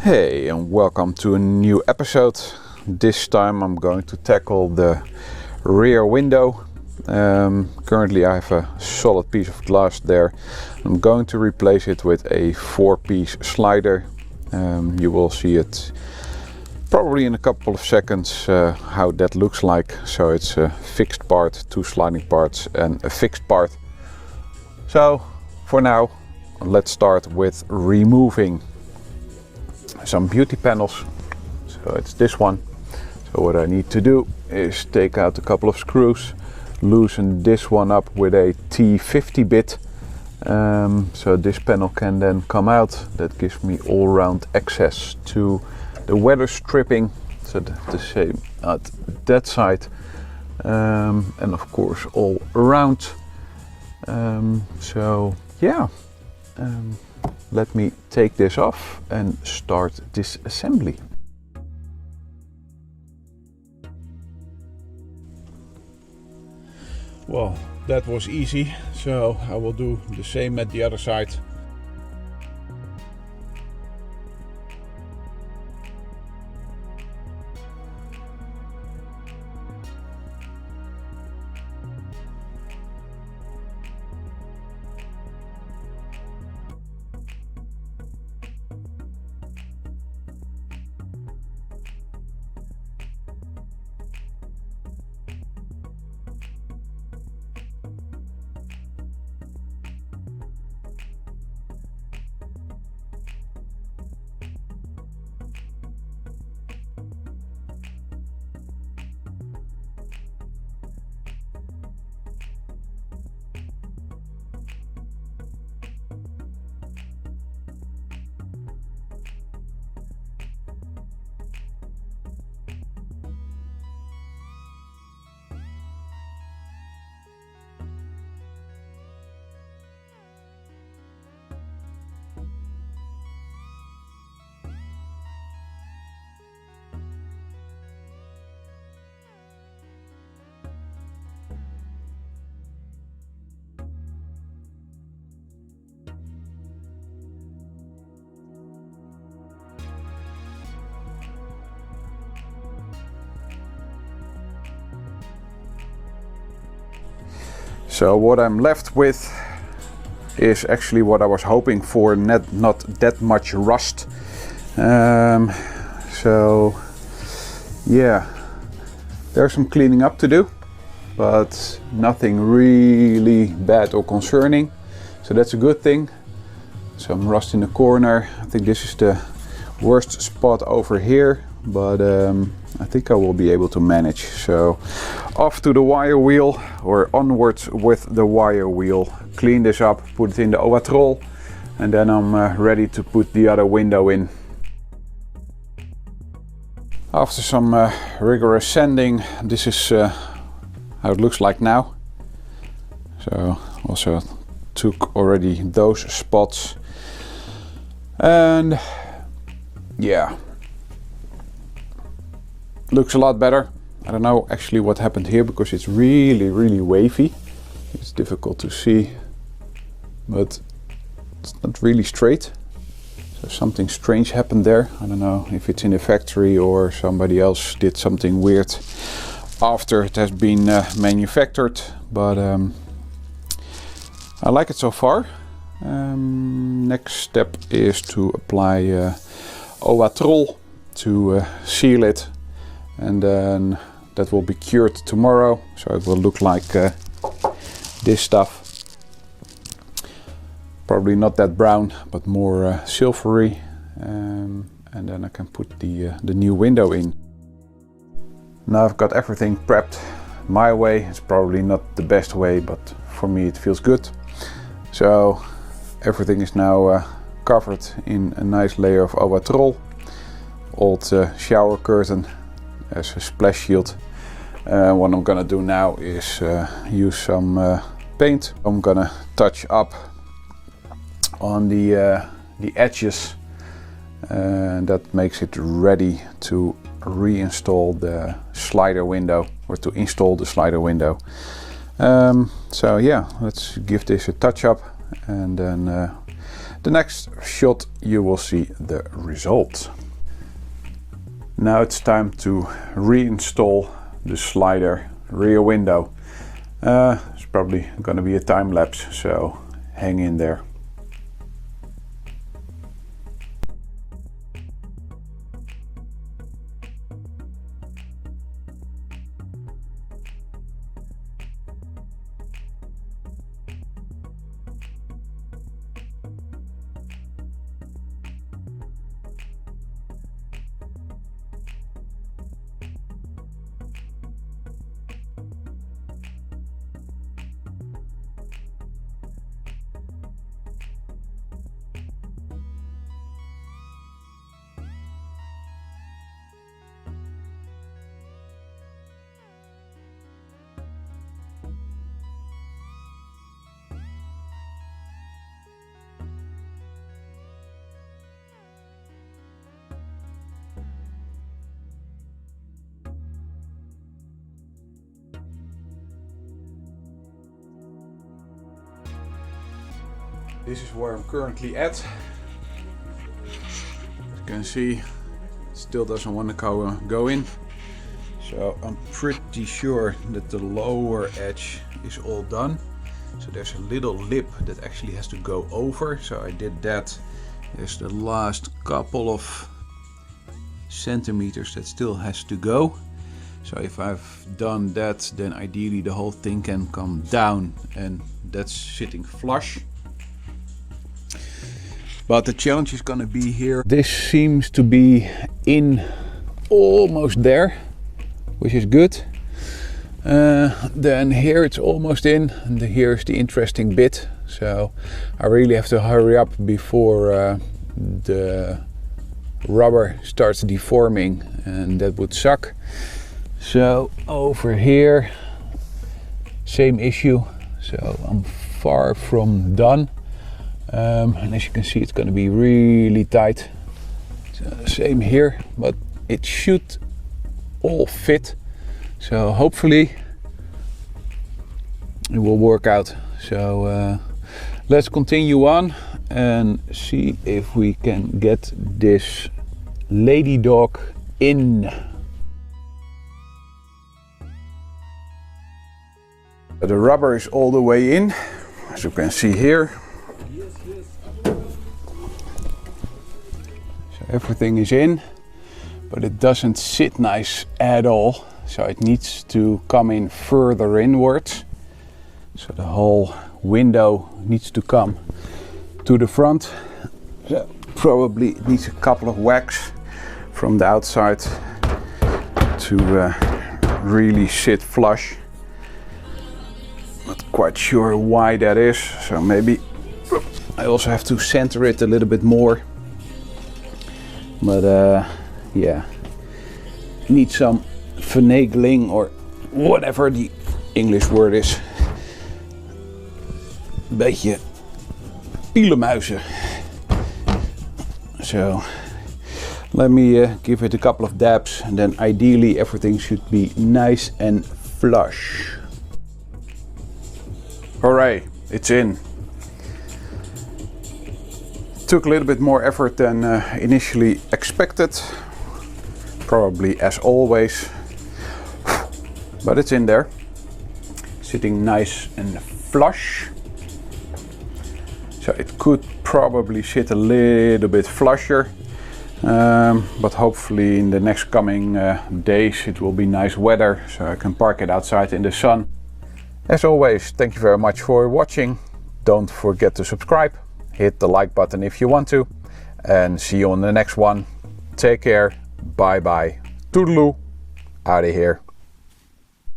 Hey, and welcome to a new episode. This time I'm going to tackle the rear window. Currently I have a solid piece of glass there. I'm going to replace it with a 4-piece slider. You will see it probably in a couple of seconds how that looks like. So it's a fixed part, 2 sliding parts and a fixed part. So for now, let's start with removing some beauty panels. So it's this one. So what I need to do is take out a couple of screws, loosen this one up with a T50 bit. So this panel can then come out. That gives me all-round access to the weather stripping. So the same at that side, and of course all around. So yeah. Let me take this off and start this assembly. Well, that was easy, so I will do the same at the other side. So what I'm left with is actually what I was hoping for, not that much rust. So yeah, there's some cleaning up to do, but nothing really bad or concerning. So that's a good thing. Some rust in the corner. I think this is the worst spot over here, but I think I will be able to manage. So off to the wire wheel, or onwards with the wire wheel. Clean this up, put it in the Oatrol, and then I'm ready to put the other window in. After some rigorous sanding, this is how it looks like now. So also took already those spots, and yeah, looks a lot better. I don't know actually what happened here because it's really wavy. It's difficult to see, but it's not really straight. So something strange happened there. I don't know if it's in the factory or somebody else did something weird after it has been manufactured, but I like it so far. Next step is to apply Oatrol to seal it, and then that will be cured tomorrow, so it will look like this stuff. Probably not that brown, but more silvery, and then I can put the new window in. Now I've got everything prepped my way. It's probably not the best way, but for me it feels good. So everything is now covered in a nice layer of Oatrol. Old shower curtain as a splash shield. What I'm gonna do now is use some paint. I'm gonna touch up on the edges, and that makes it ready to reinstall the slider window, or to install the slider window. So yeah, let's give this a touch up, and then the next shot you will see the result. Now it's time to reinstall the slider rear window. It's probably gonna be a time lapse, so hang in there. This is where I'm currently at. As you can see, it still doesn't want to go in. So I'm pretty sure that the lower edge is all done. So there's a little lip that actually has to go over. So I did that. There's the last couple of centimeters that still has to go. So if I've done that, then ideally the whole thing can come down, and that's sitting flush. But the challenge is gonna be here. This seems to be in almost there, which is good. Then here it's almost in, and here's the interesting bit. So I really have to hurry up before the rubber starts deforming, and that would suck. So over here, same issue. So I'm far from done. And as you can see, it's going to be really tight. So same here, but it should all fit. So hopefully it will work out. So let's continue on and see if we can get this lady dog in. The rubber is all the way in, as you can see here. Everything is in, but it doesn't sit nice at all. So it needs to come in further inwards. So the whole window needs to come to the front. So probably it needs a couple of whacks from the outside to really sit flush. Not quite sure why that is. So maybe I also have to center it a little bit more. But yeah, need some finagling or whatever the English word is. Een beetje pielenmuizen. So let me give it a couple of dabs, and then ideally everything should be nice and flush. Alright, it's in. Took a little bit more effort than initially expected, probably as always, but it's in there, sitting nice and flush. So it could probably sit a little bit flusher, but hopefully in the next coming days it will be nice weather, so I can park it outside in the sun. As always, thank you very much for watching. Don't forget to subscribe. Hit the like button if you want to, and see you on the next one. Take care, bye bye, toodaloo, out of here.